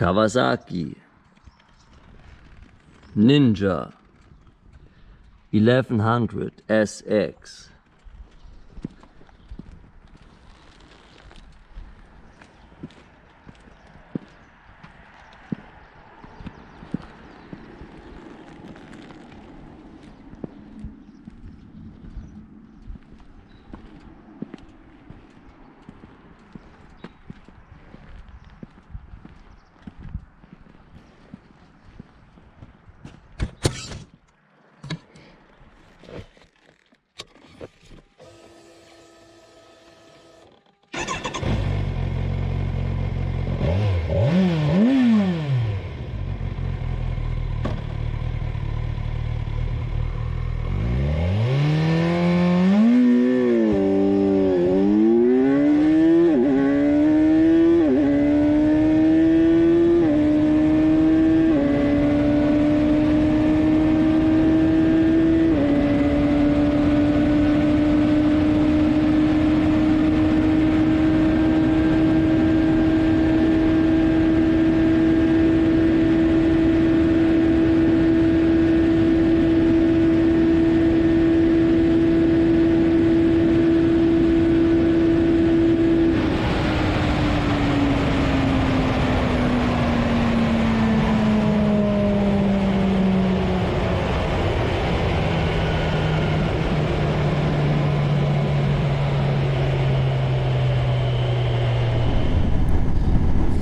Kawasaki Ninja 1100 SX.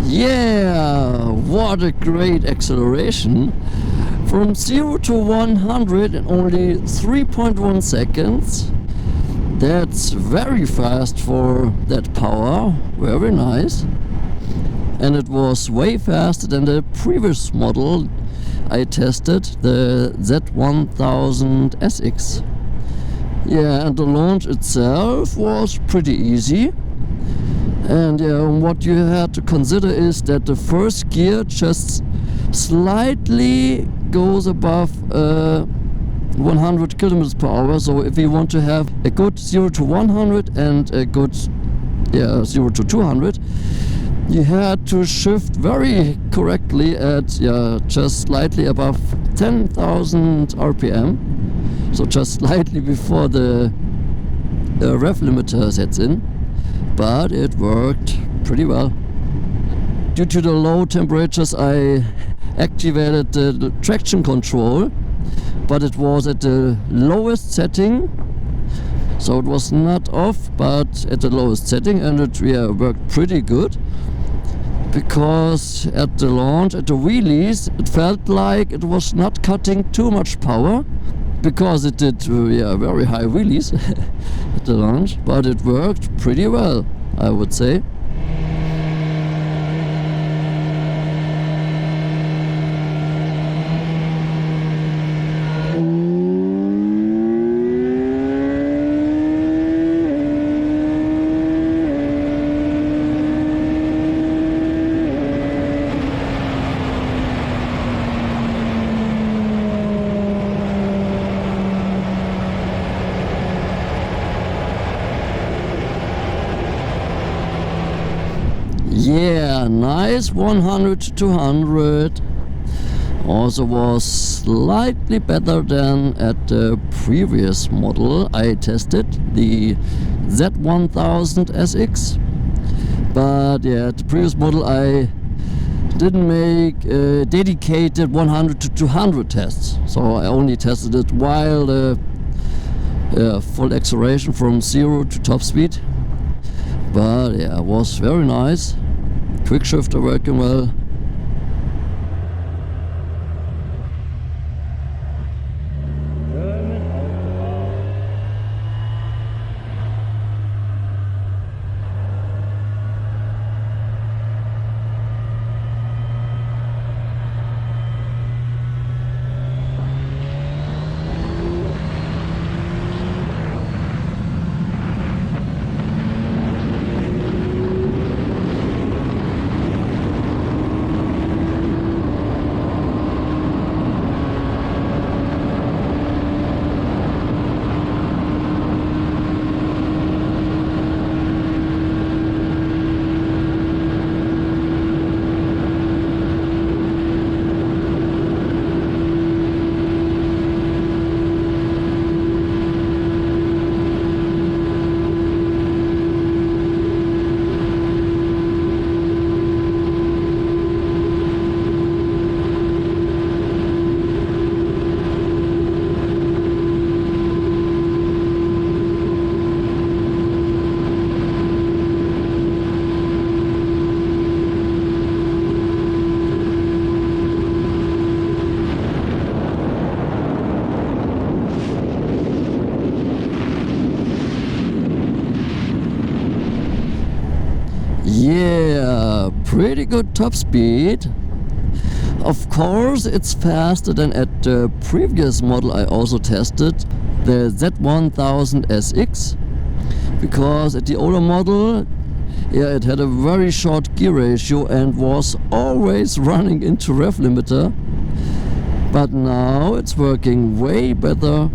Yeah, what a great acceleration! From 0 to 100 in only 3.1 seconds. That's very fast for that power, very nice. And it was way faster than the previous model I tested, the Z1000 SX. Yeah, and the launch itself was pretty easy. And what you had to consider is that the first gear just slightly goes above 100 kilometers per hour. So if you want to have a good 0 to 100 and a good 0 to 200, you had to shift very correctly at just slightly above 10,000 RPM. So just slightly before the rev limiter sets in. But it worked pretty well. Due to the low temperatures, I activated the traction control, but it was at the lowest setting, so it was not off, but at the lowest setting, and it worked pretty good. Because at the launch, at the wheelies, it felt like it was not cutting too much power, because it did very high wheelies at the launch, but it worked pretty well, I would say. Yeah, nice 100 to 200. Also was slightly better than at the previous model I tested, the Z1000 SX. But yeah, at the previous model I didn't make dedicated 100 to 200 tests. So I only tested it while the full acceleration from 0 to top speed. But yeah, it was very nice. Quickshifter working well. German Autobahn. Yeah, pretty good top speed. Of course, it's faster than at the previous model I also tested, the Z1000SX, because at the older model, yeah, it had a very short gear ratio and was always running into rev limiter, but now it's working way better.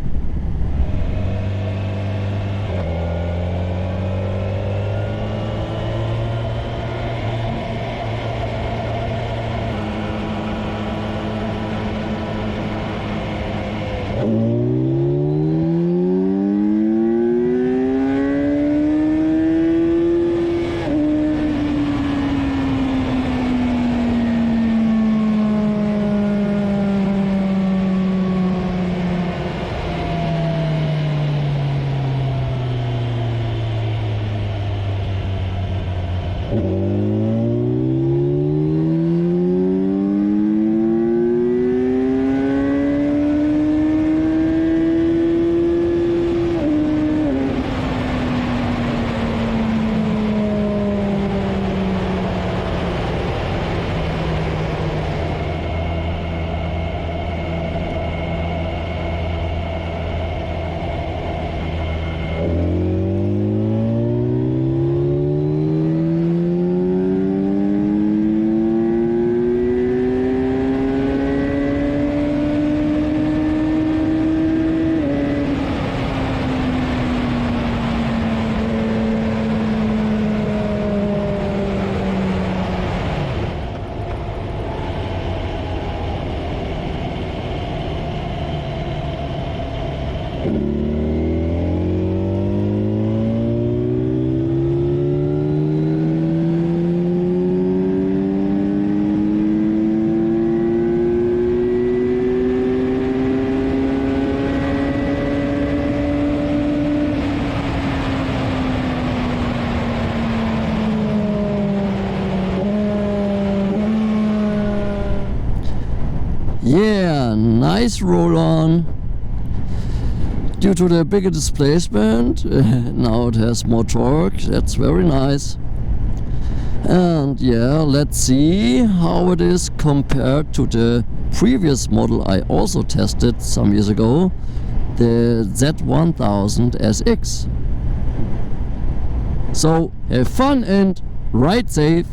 Yeah, nice roll on. Due to the bigger displacement, now it has more torque. That's very nice. And yeah, let's see how it is compared to the previous model I also tested some years ago, the Z1000SX. So have fun and ride safe.